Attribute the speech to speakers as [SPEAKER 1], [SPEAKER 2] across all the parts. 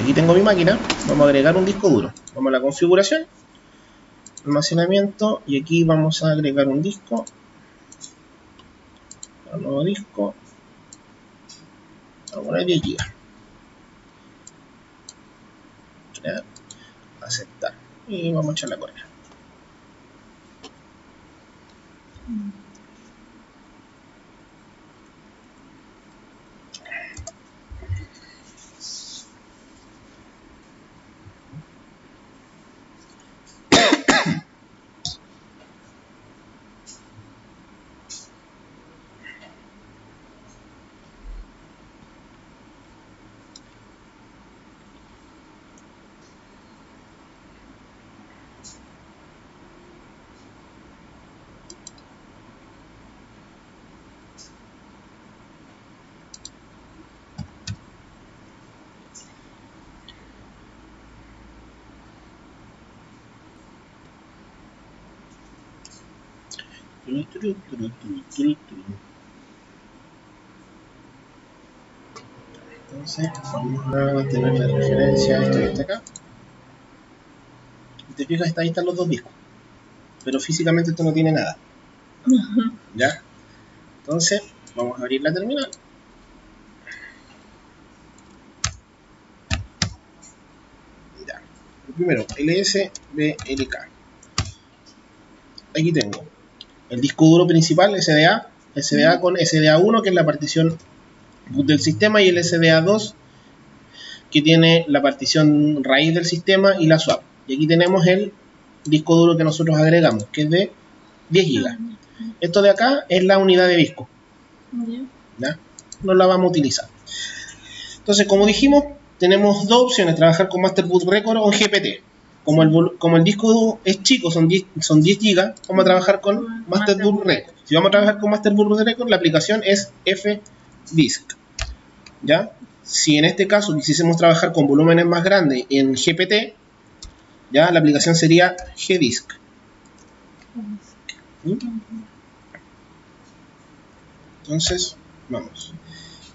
[SPEAKER 1] Aquí tengo mi máquina, vamos a agregar un disco duro. Vamos a la configuración, almacenamiento, y aquí vamos a agregar un disco. Un nuevo disco. Vamos a poner 10 GB. Ya. Aceptar. Y vamos a echar la correa. Entonces vamos a tener la referencia a esto que está acá. Y te fijas, ahí están los dos discos, pero físicamente esto no tiene nada. ¿Ya? Entonces vamos a abrir la terminal. Ya. Primero, LSBLK. Aquí tengo el disco duro principal, SDA con SDA1, que es la partición boot del sistema, y el SDA2, que tiene la partición raíz del sistema y la swap. Y aquí tenemos el disco duro que nosotros agregamos, que es de 10 GB. Esto de acá es la unidad de disco. ¿Ya? No la vamos a utilizar. Entonces, como dijimos, tenemos dos opciones: trabajar con Master Boot Record o en GPT. Como el disco es chico, son 10 GB, vamos a trabajar con Master Boot Record. Si vamos a trabajar con Master Boot Record, la aplicación es FDisk. ¿Ya? Si en este caso quisiésemos trabajar con volúmenes más grandes en GPT, ya la aplicación sería GDisk. Entonces, vamos.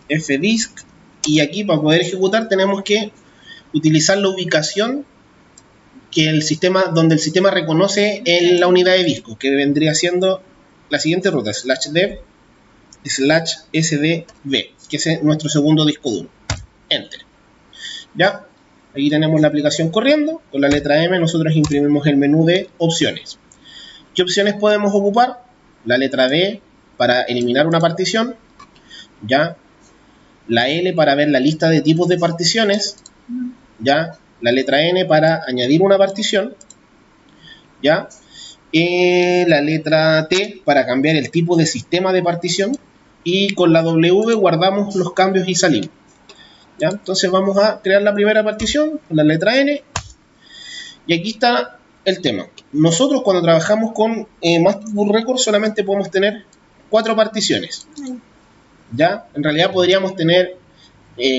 [SPEAKER 1] FDisk. Y aquí, para poder ejecutar, tenemos que utilizar la ubicación que el sistema, donde el sistema reconoce en la unidad de disco, que vendría siendo la siguiente ruta: /dev/sdb, que es nuestro segundo disco duro. Enter. Ya, aquí tenemos la aplicación corriendo. Con la letra M nosotros imprimimos el menú de opciones. ¿Qué opciones podemos ocupar? La letra D para eliminar una partición, ya. La L para ver la lista de tipos de particiones, ya. La letra N para añadir una partición, ya. La letra T para cambiar el tipo de sistema de partición, y con la W guardamos los cambios y salimos. ¿Ya? Entonces vamos a crear la primera partición con la letra N. Y aquí está el tema. Nosotros, cuando trabajamos con Master Boot Record, solamente podemos tener 4 particiones. ¿Ya? En realidad podríamos tener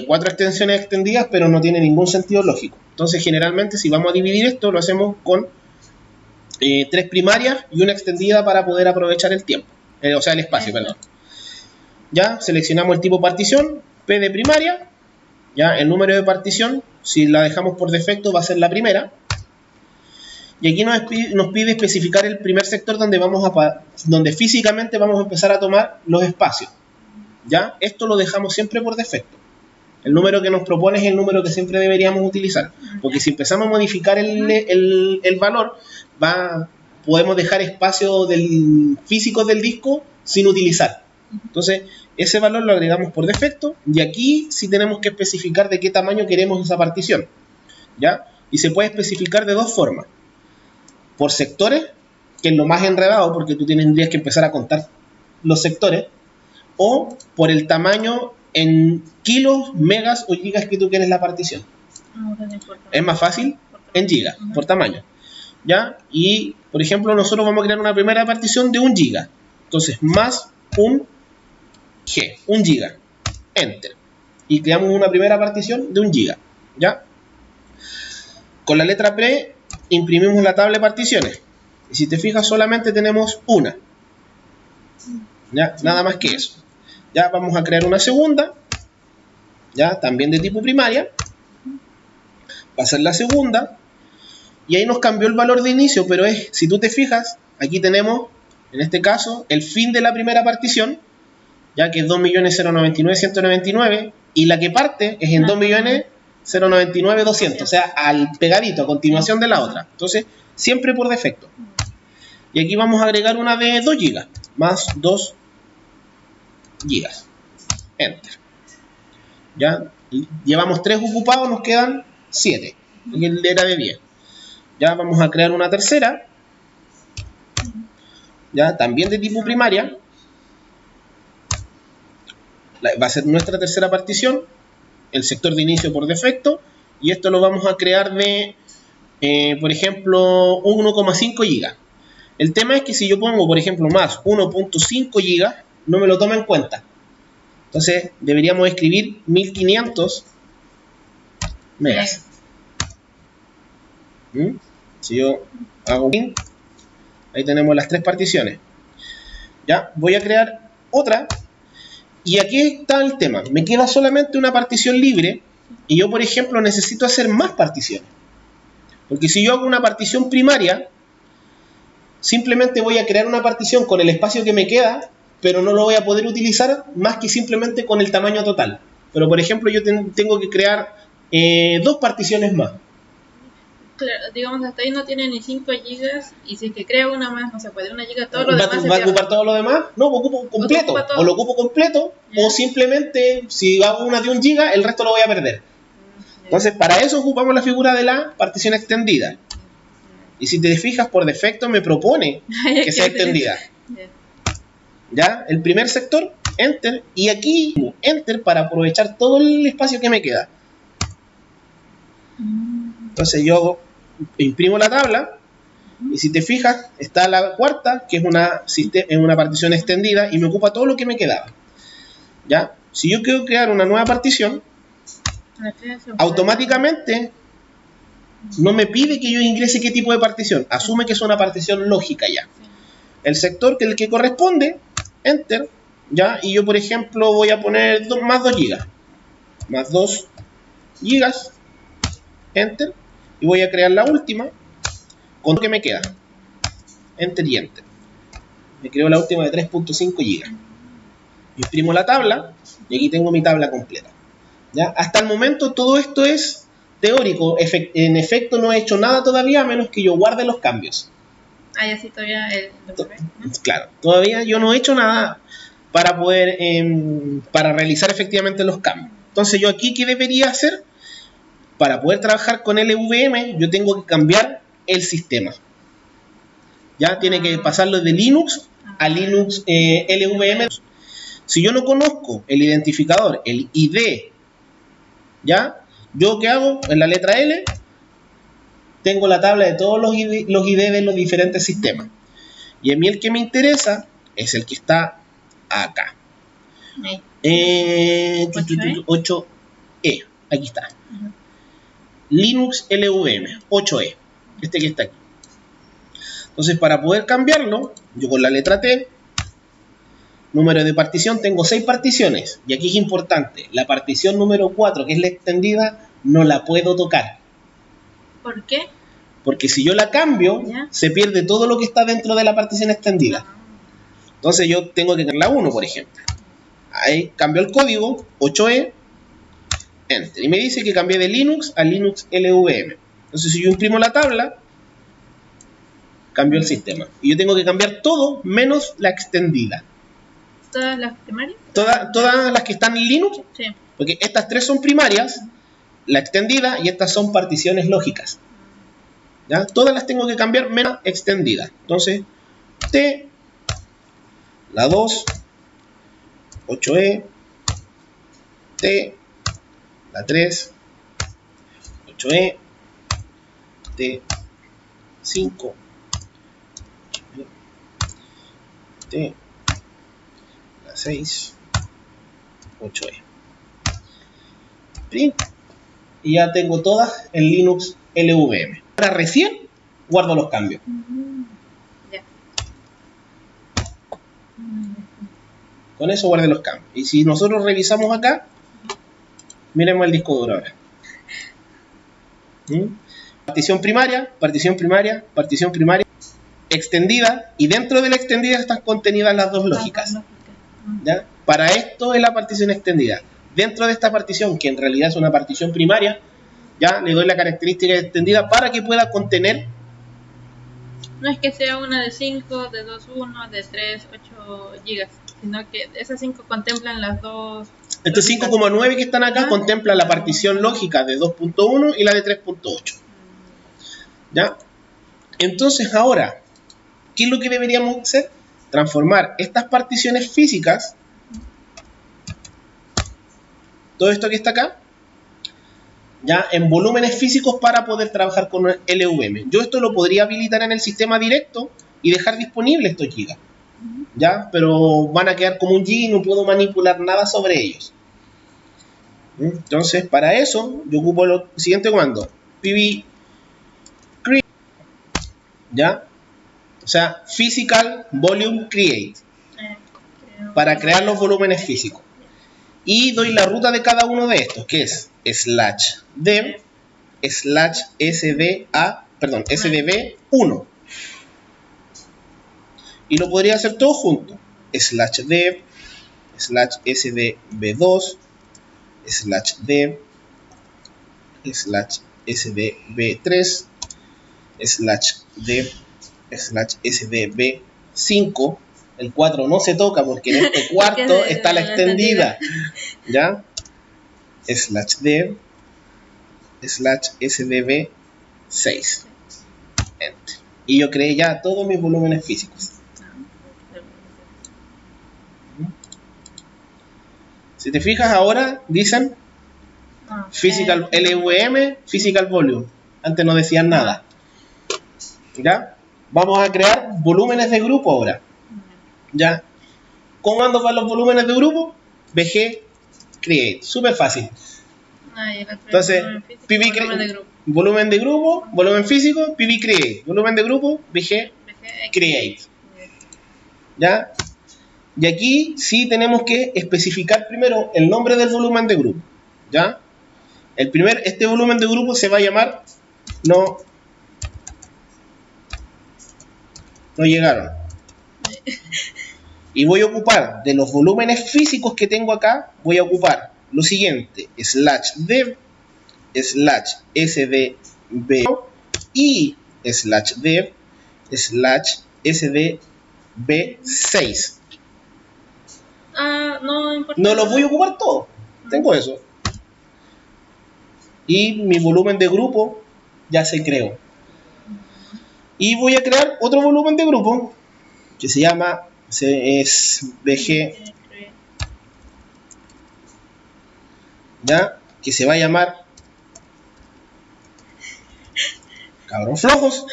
[SPEAKER 1] 4 extensiones extendidas, pero no tiene ningún sentido lógico. Entonces, generalmente, si vamos a dividir esto, lo hacemos con 3 primarias y una extendida para poder aprovechar el tiempo. O sea, el espacio, perdón. Ya, seleccionamos el tipo partición, P de primaria. Ya, el número de partición, si la dejamos por defecto, va a ser la primera. Y aquí nos pide especificar el primer sector donde físicamente vamos a empezar a tomar los espacios. ¿Ya? Esto lo dejamos siempre por defecto. El número que nos propone es el número que siempre deberíamos utilizar. Porque si empezamos a modificar el valor, podemos dejar espacio físico del disco sin utilizar. Entonces, ese valor lo agregamos por defecto, y aquí sí tenemos que especificar de qué tamaño queremos esa partición, ¿ya? Y se puede especificar de dos formas: por sectores, que es lo más enredado porque tú tendrías que empezar a contar los sectores, o por el tamaño en kilos, megas o gigas que tú quieres la partición. Es más fácil en gigas, por tamaño, ¿ya? Y, por ejemplo, nosotros vamos a crear una primera partición de 1 giga. Entonces, más un G, 1 giga, enter, y creamos una primera partición de 1 giga, ¿ya? Con la letra P imprimimos la tabla de particiones, y si te fijas solamente tenemos una, ¿ya? Nada más que eso. Ya vamos a crear una segunda, ya, también de tipo primaria, va a ser la segunda, y ahí nos cambió el valor de inicio, pero es, si tú te fijas, aquí tenemos, en este caso, el fin de la primera partición, ya que es 2.099.199, y la que parte es en 2.099.200, o sea, al pegadito, a continuación de la otra. Entonces, siempre por defecto. Y aquí vamos a agregar una de 2 GB, más 2 GB. Enter. Ya, llevamos 3 ocupados, nos quedan 7. Y el era de 10. Ya vamos a crear una tercera. Ya, también de tipo primaria. Va a ser nuestra tercera partición. El sector de inicio por defecto. Y esto lo vamos a crear de, por ejemplo, 1,5 GB. El tema es que si yo pongo, por ejemplo, más 1.5 GB, no me lo toma en cuenta. Entonces, deberíamos escribir 1500 megas. Si yo hago link, ahí tenemos las 3 particiones. Ya, voy a crear otra. Y aquí está el tema. Me queda solamente una partición libre. Y yo, por ejemplo, necesito hacer más particiones. Porque si yo hago una partición primaria, simplemente voy a crear una partición con el espacio que me queda, pero no lo voy a poder utilizar más que simplemente con el tamaño total. Pero, por ejemplo, yo tengo que crear 2 particiones más.
[SPEAKER 2] Claro, digamos, hasta ahí no tiene ni 5 GB, y si es que crea una más, no se puede, una giga, todo lo demás
[SPEAKER 1] ¿Va a ocupar todo lo demás? No, ocupo completo. O lo ocupo completo, o simplemente, si hago una de 1 GB, el resto lo voy a perder. Entonces, para eso ocupamos la figura de la partición extendida. Y si te fijas, por defecto me propone que sea extendida. ¿Ya? El primer sector, Enter. Y aquí, Enter para aprovechar todo el espacio que me queda. Entonces yo imprimo la tabla. Y si te fijas, está la cuarta, que es una partición extendida. Y me ocupa todo lo que me quedaba. ¿Ya? Si yo quiero crear una nueva partición, automáticamente no me pide que yo ingrese qué tipo de partición. Asume que es una partición lógica ya. El sector que es el que corresponde, Enter, ¿ya? Y yo, por ejemplo, voy a poner más 2 GB. Más 2 GB, Enter. Y voy a crear la última con lo que me queda. Enter y Enter. Me creo la última de 3.5 GB. Imprimo la tabla y aquí tengo mi tabla completa. ¿Ya? Hasta el momento todo esto es teórico. En efecto no he hecho nada todavía a menos que yo guarde los cambios.
[SPEAKER 2] Ah, ya sí, todavía el documento, ¿no?
[SPEAKER 1] Claro, todavía yo no he hecho nada para poder para realizar efectivamente los cambios. Entonces yo aquí, ¿qué debería hacer? Para poder trabajar con LVM, yo tengo que cambiar el sistema. Ya tiene que pasarlo de Linux a Linux LVM. Si yo no conozco el identificador, el ID, ¿ya? ¿Yo qué hago? En la letra L tengo la tabla de todos los ID de los diferentes sistemas. Y a mí el que me interesa es el que está acá. 8E. Aquí está. Linux LVM 8E. Este que está aquí. Entonces, para poder cambiarlo, yo con la letra T, número de partición, tengo 6 particiones. Y aquí es importante, la partición número 4, que es la extendida, no la puedo tocar.
[SPEAKER 2] ¿Por qué?
[SPEAKER 1] Porque si yo la cambio, se pierde todo lo que está dentro de la partición extendida. Entonces yo tengo que tener la 1, por ejemplo. Ahí cambio el código, 8E, Enter. Y me dice que cambié de Linux a Linux LVM. Entonces si yo imprimo la tabla, cambio el sistema. Y yo tengo que cambiar todo menos la extendida.
[SPEAKER 2] ¿Todas las primarias?
[SPEAKER 1] Todas las que están en Linux.
[SPEAKER 2] Sí.
[SPEAKER 1] Porque estas 3 son primarias, la extendida, y estas son particiones lógicas. ¿Ya? Todas las tengo que cambiar menos extendida. Entonces, T, la 2, 8E, T, la 3, 8E, T, 5, T, la 6, 8E. Print. Y ya tengo todas en Linux LVM. Ahora recién guardo los cambios.
[SPEAKER 2] Ya.
[SPEAKER 1] Con eso guardé los cambios. Y si nosotros revisamos acá, miremos el disco duro ahora. Partición primaria, partición primaria, partición primaria, extendida, y dentro de la extendida están contenidas las dos lógicas. ¿Ya? Para esto es la partición extendida. Dentro de esta partición, que en realidad es una partición primaria, ya le doy la característica extendida para que pueda contener.
[SPEAKER 2] No es que sea una de 5, de 2, 1, de 3, 8 gigas, sino que esas 5 contemplan las dos.
[SPEAKER 1] Estos 5,9 que están acá contemplan la partición lógica de 2.1 y la de 3.8. ¿Ya? Entonces ahora, ¿qué es lo que deberíamos hacer? Transformar estas particiones físicas, todo esto que está acá, ya en volúmenes físicos para poder trabajar con LVM. Yo esto lo podría habilitar en el sistema directo y dejar disponible estos gigas, ¿ya? Pero van a quedar como un giga y no puedo manipular nada sobre ellos. Entonces, para eso, yo ocupo el siguiente comando, pv create, ¿ya? O sea, physical volume create, para crear los volúmenes físicos. Y doy la ruta de cada uno de estos, que es /dev /sdb1. Y lo podría hacer todo junto. /dev /sdb2 /dev /sdb3 /dev /sdb5. El 4 no se toca porque en este cuarto está la extendida. ¿Ya? /dev /sdb6. Enter. Y yo creé ya todos mis volúmenes físicos. Si te fijas ahora, dicen Physical LVM, Physical Volume. Antes no decían nada. ¿Ya? Vamos a crear volúmenes de grupo ahora. ¿Ya? ¿Cómo ando para los volúmenes de grupo? VG Create. Súper fácil. Entonces, volumen de grupo, volumen físico, PV Create. Volumen de grupo, VG Create. ¿Ya? Y aquí sí tenemos que especificar primero el nombre del volumen de grupo. ¿Ya? Este volumen de grupo se va a llamar no llegaron. Y voy a ocupar de los volúmenes físicos que tengo acá, voy a ocupar lo siguiente: /dev /sdb y /dev /sdb6.
[SPEAKER 2] No importa.
[SPEAKER 1] No los voy a ocupar todos. Tengo eso. Y mi volumen de grupo ya se creó. Y voy a crear otro volumen de grupo que se llama VG, ¿ya? Que se va a llamar cabros flojos,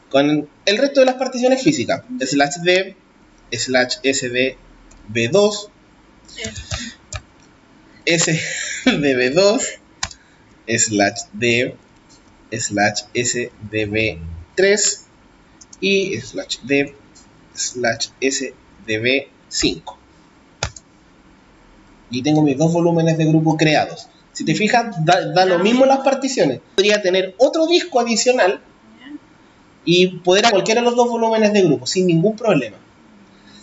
[SPEAKER 1] con el resto de las particiones físicas: /dev /sdb2 sdb2 /dev /sdb3 y /dev /sdb5. Y tengo mis dos volúmenes de grupo creados. Si te fijas, da lo mismo las particiones. Podría tener otro disco adicional y poder a cualquiera de los dos volúmenes de grupo sin ningún problema.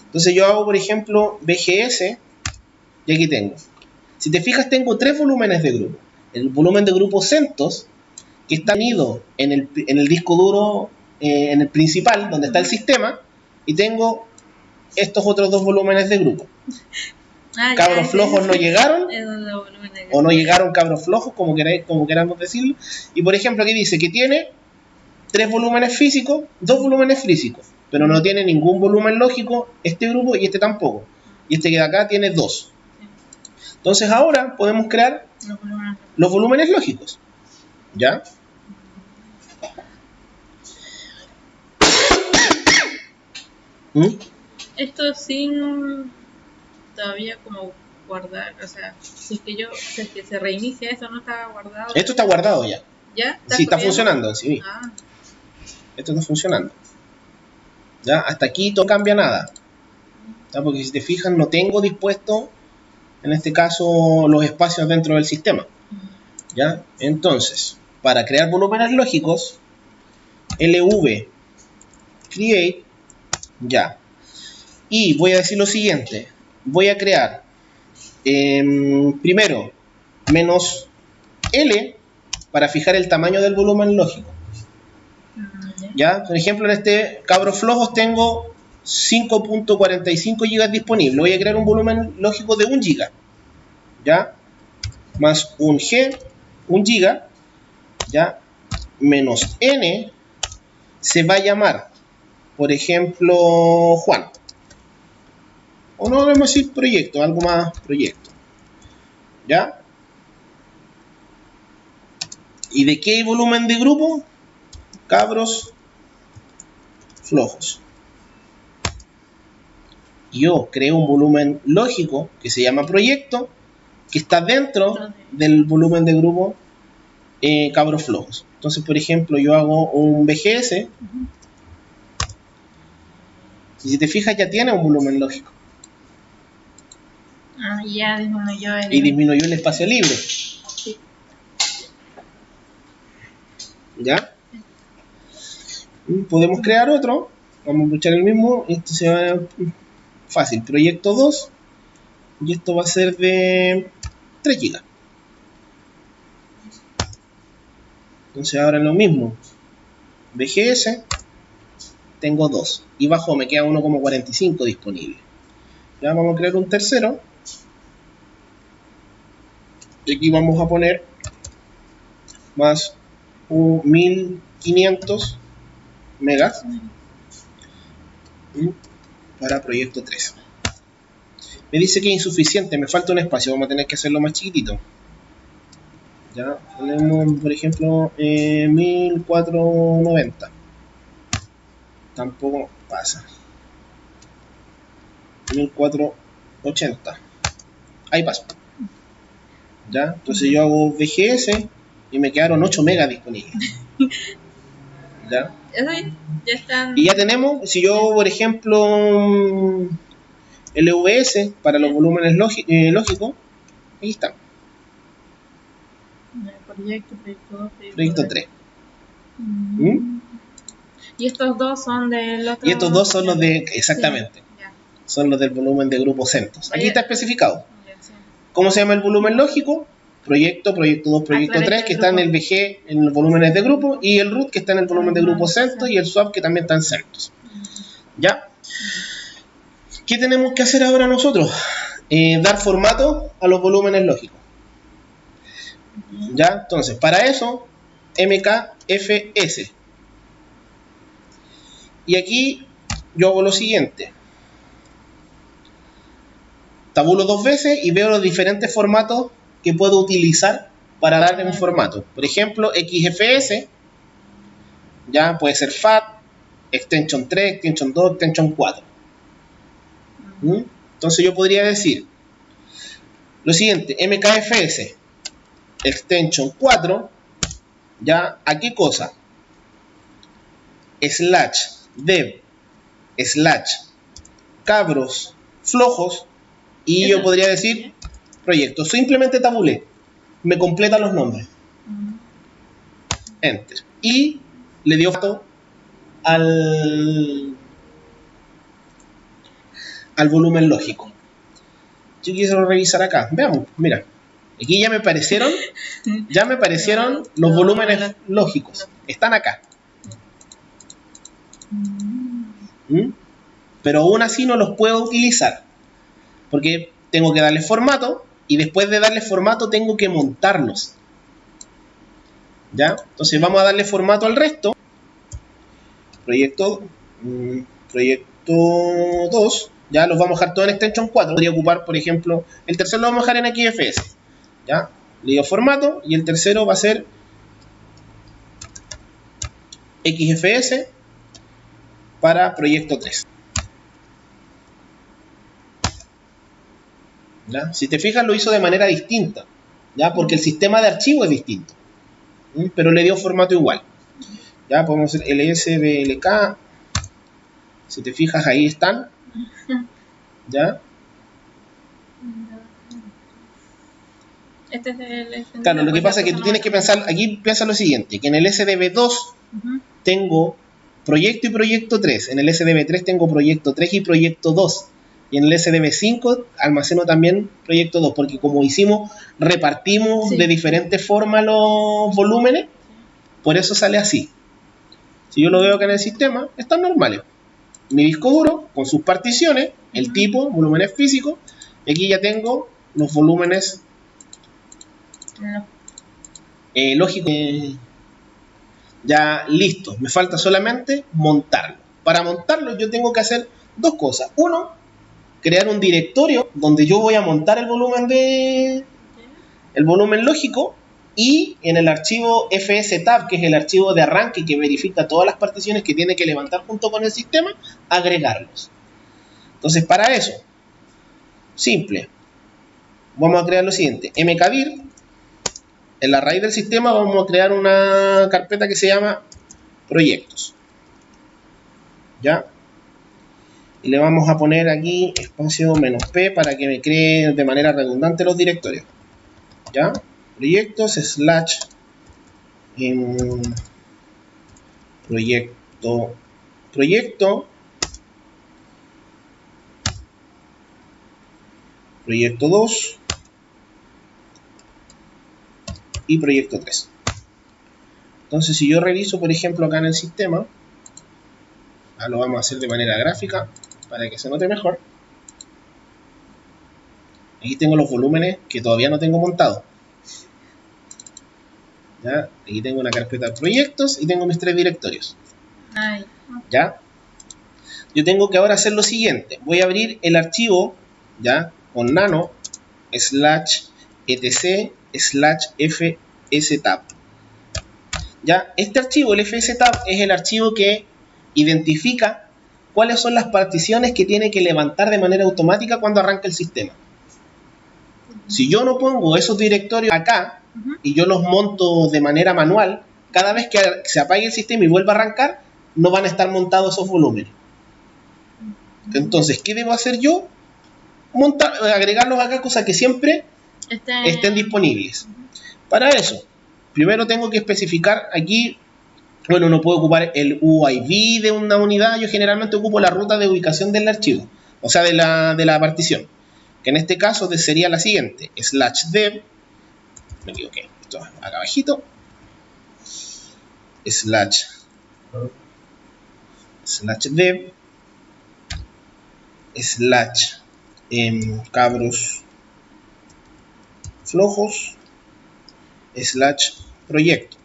[SPEAKER 1] Entonces yo hago, por ejemplo, BGS, y aquí tengo. Si te fijas, tengo tres volúmenes de grupo. El volumen de grupo CentOS, que está unido en el disco duro, en el principal, donde está el sistema, y tengo estos otros dos volúmenes de grupo. Cabros flojos no llegaron, o no llegaron cabros flojos, como queramos decirlo. Y por ejemplo, aquí dice que tiene tres volúmenes físicos, dos volúmenes físicos, pero no tiene ningún volumen lógico este grupo y este tampoco. Y este que de acá tiene dos. Entonces ahora podemos crear los volúmenes lógicos. ¿Ya?
[SPEAKER 2] Esto sin todavía como guardar, o sea, si es que se reinicia eso, no está guardado.
[SPEAKER 1] Esto está guardado ya.
[SPEAKER 2] ¿Ya?
[SPEAKER 1] Sí, está funcionando, sí. Esto está funcionando. Ya, hasta aquí no cambia nada. ¿Ya? Porque si te fijas, no tengo dispuesto, en este caso, los espacios dentro del sistema. ¿Ya? Entonces, para crear volúmenes lógicos, LV create, ya. Y voy a decir lo siguiente, voy a crear primero menos L para fijar el tamaño del volumen lógico. Ya, por ejemplo, en este cabros flojos tengo 5.45 GB disponible. Voy a crear un volumen lógico de 1 GB. Ya, más un G, 1 GB. Ya, menos N se va a llamar, por ejemplo, Juan. O no vamos a decir proyecto, algo más proyecto. ¿Ya? ¿Y de qué volumen de grupo? Cabros flojos. Yo creo un volumen lógico que se llama proyecto, que está dentro del volumen de grupo cabros flojos. Entonces, por ejemplo, yo hago un BGS. Y si te fijas, ya tiene un volumen lógico.
[SPEAKER 2] Ya disminuyó el...
[SPEAKER 1] Y disminuyó el espacio libre.
[SPEAKER 2] Sí.
[SPEAKER 1] ¿Ya? Podemos crear otro. Vamos a aprovechar el mismo. Esto se va a... Fácil. Proyecto 2. Y esto va a ser de 3 GB. Entonces ahora lo mismo. BGS. Tengo 2. Y bajo me queda 1,45 disponible. Ya vamos a crear un tercero. Y aquí vamos a poner más 1500 megas para proyecto 3. Me dice que es insuficiente, me falta un espacio, vamos a tener que hacerlo más chiquitito. Ya ponemos, por ejemplo, 1490. Tampoco pasa. 1480. Ahí paso. ¿Ya? Entonces yo hago VGS y me quedaron 8 megas disponibles. ¿Ya?
[SPEAKER 2] Ya están...
[SPEAKER 1] Y ya tenemos, si yo por ejemplo LVS para los volúmenes lógicos, ahí está.
[SPEAKER 2] Proyecto
[SPEAKER 1] 3.
[SPEAKER 2] Y estos dos son del otro...
[SPEAKER 1] Y estos dos son los de, exactamente, sí. Son los del volumen de grupo CentOS. Aquí está especificado. Sí. ¿Cómo se llama el volumen lógico? Proyecto 2, proyecto 3, que está en el VG, en los volúmenes de grupo, y el root, que está en el volumen de grupo CentOS, y el swap, que también está en CentOS. ¿Ya? ¿Qué tenemos que hacer ahora nosotros? Dar formato a los volúmenes lógicos. ¿Ya? Entonces, para eso, MKFS. Y aquí yo hago lo siguiente. Tabulo 2 veces y veo los diferentes formatos que puedo utilizar para darle un formato. Por ejemplo, XFS, ya puede ser FAT, Extension 3, Extension 2, Extension 4. Entonces yo podría decir lo siguiente, MKFS, Extension 4, ya, ¿a qué cosa? /dev /cabros flojos, y yo podría decir proyecto. Simplemente tabulé, me completa los nombres. Enter. Y le dio foto al volumen lógico. Yo quiero revisar acá. Veamos, mira. Aquí ya me aparecieron los volúmenes lógicos. Están acá. Pero aún así no los puedo utilizar. Porque tengo que darle formato. Y después de darle formato tengo que montarlos. ¿Ya? Entonces vamos a darle formato al resto. Proyecto 2. Ya los vamos a dejar todo en Extension 4. Podría ocupar, por ejemplo, el tercero lo vamos a dejar en XFS. ¿Ya? Le digo formato y el tercero va a ser XFS para proyecto 3. ¿Ya? Si te fijas, lo hizo de manera distinta, ¿ya? Porque el sistema de archivo es distinto, pero le dio formato igual. Ya podemos hacer LSBLK. Si te fijas, ahí están. ¿Ya?
[SPEAKER 2] Este es el extendido.
[SPEAKER 1] Claro, lo que
[SPEAKER 2] pues,
[SPEAKER 1] pasa es que
[SPEAKER 2] la
[SPEAKER 1] tú
[SPEAKER 2] cosa
[SPEAKER 1] tienes
[SPEAKER 2] no
[SPEAKER 1] que
[SPEAKER 2] va a
[SPEAKER 1] pensar, aquí piensa lo siguiente, que en el SDB2
[SPEAKER 2] Ujú.
[SPEAKER 1] tengo proyecto y proyecto 3, en el SDB3 tengo proyecto 3 y proyecto 2, y en el SDB5 almaceno también proyecto 2, porque como hicimos, repartimos
[SPEAKER 2] Sí.
[SPEAKER 1] de diferentes formas los volúmenes, por eso sale así. Si yo lo veo acá en el sistema, están normales. Mi disco duro, con sus particiones, el
[SPEAKER 2] Ujú.
[SPEAKER 1] tipo, volúmenes físicos, y aquí ya tengo los volúmenes
[SPEAKER 2] No.
[SPEAKER 1] lógicos ya listos. Me falta solamente montarlo. Para montarlo yo tengo que hacer dos cosas. Uno, crear un directorio donde yo voy a montar el volumen lógico, y en el archivo fstab, que es el archivo de arranque que verifica todas las particiones que tiene que levantar junto con el sistema, agregarlos. Entonces, para eso, simple, vamos a crear lo siguiente: mkdir, en la raíz del sistema vamos a crear una carpeta que se llama proyectos, ¿ya? Y le vamos a poner aquí espacio "-p" para que me cree de manera redundante los directorios, ¿ya? Proyectos / proyecto proyecto 2 y proyecto 3. Entonces, si yo reviso, por ejemplo, acá en el sistema, lo vamos a hacer de manera gráfica para que se note mejor. Aquí tengo los volúmenes que todavía no tengo montados, ¿ya? Aquí tengo una carpeta de proyectos y tengo mis 3 directorios.
[SPEAKER 2] Ay.
[SPEAKER 1] ¿Ya? Yo tengo que ahora hacer lo siguiente: voy a abrir el archivo, ¿ya? Con nano /etc/fstab. ¿Ya? Este archivo, el fstab, es el archivo que identifica cuáles son las particiones que tiene que levantar de manera automática cuando arranca el sistema. Si yo no pongo esos directorios acá y yo los monto de manera manual, cada vez que se apague el sistema y vuelva a arrancar, no van a estar montados esos volúmenes. Entonces, ¿qué debo hacer yo? Agregarlos acá, cosa que siempre estén disponibles. Para eso, primero tengo que especificar aquí, bueno, no puedo ocupar el UID de una unidad, yo generalmente ocupo la ruta de ubicación del archivo, o sea, de la partición, que en este caso sería la siguiente: /dev, me equivoqué, esto acá abajito, /dev /cabros flojos /proyecto.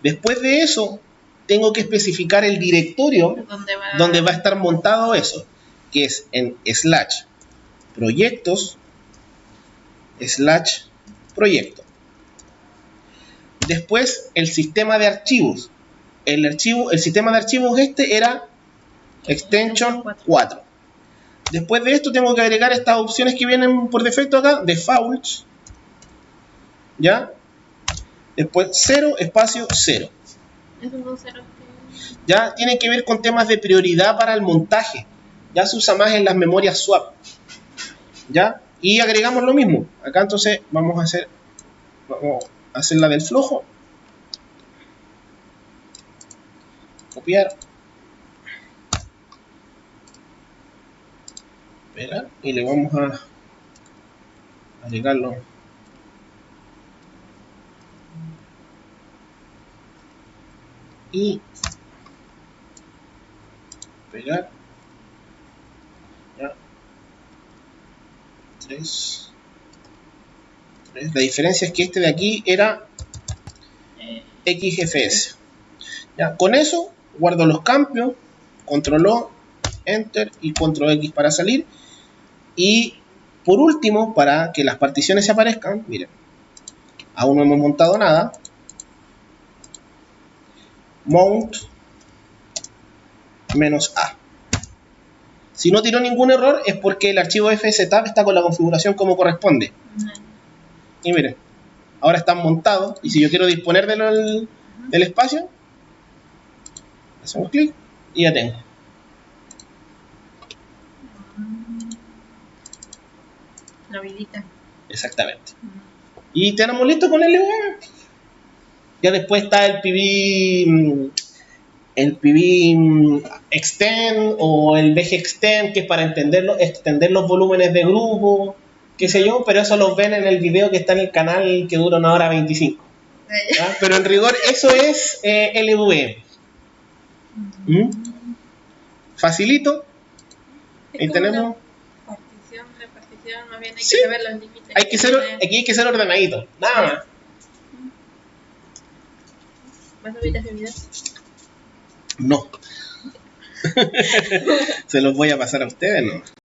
[SPEAKER 1] Después de eso, tengo que especificar el directorio donde va a estar montado eso, que es en /proyectos /proyecto. Después, el sistema de archivos. El sistema de archivos era extension 4. Después de esto tengo que agregar estas opciones que vienen por defecto acá, defaults, ¿ya? Después 0, espacio 0.
[SPEAKER 2] Esos dos ceros
[SPEAKER 1] Ya tiene que ver con temas de prioridad para el montaje. Ya se usa más en las memorias swap, ¿ya? Y agregamos lo mismo. Acá entonces vamos a hacer la del flojo. Copiar. Pegar. Y le vamos a agregarlo. Y pegar. Ya. 3. La diferencia es que este de aquí era XFS. Ya, con eso guardo los cambios, control O, enter y control X para salir. Y por último, para que las particiones se aparezcan, miren, aún no hemos montado nada, mount -A. Si no tiró ningún error es porque el archivo fstab está con la configuración como corresponde. Y miren, ahora están montados, y si yo quiero disponer del espacio, hacemos clic y ya tengo.
[SPEAKER 2] La vidita.
[SPEAKER 1] Exactamente. Y tenemos listo con el LVM. Ya después está el PV Extend o el VG Extend, que es para extender los volúmenes de grupo, qué sé yo, pero eso los ven en el video que está en el canal que dura 1 hora 25. ¿Ah? Pero en rigor eso es LVM. Facilito. Ahí tenemos.
[SPEAKER 2] Partición, más bien hay
[SPEAKER 1] Sí.
[SPEAKER 2] que saber los límites.
[SPEAKER 1] Aquí hay que ser ordenadito, nada más.
[SPEAKER 2] ¿Vas a subir ese video?
[SPEAKER 1] No. Se los voy a pasar a ustedes, ¿no?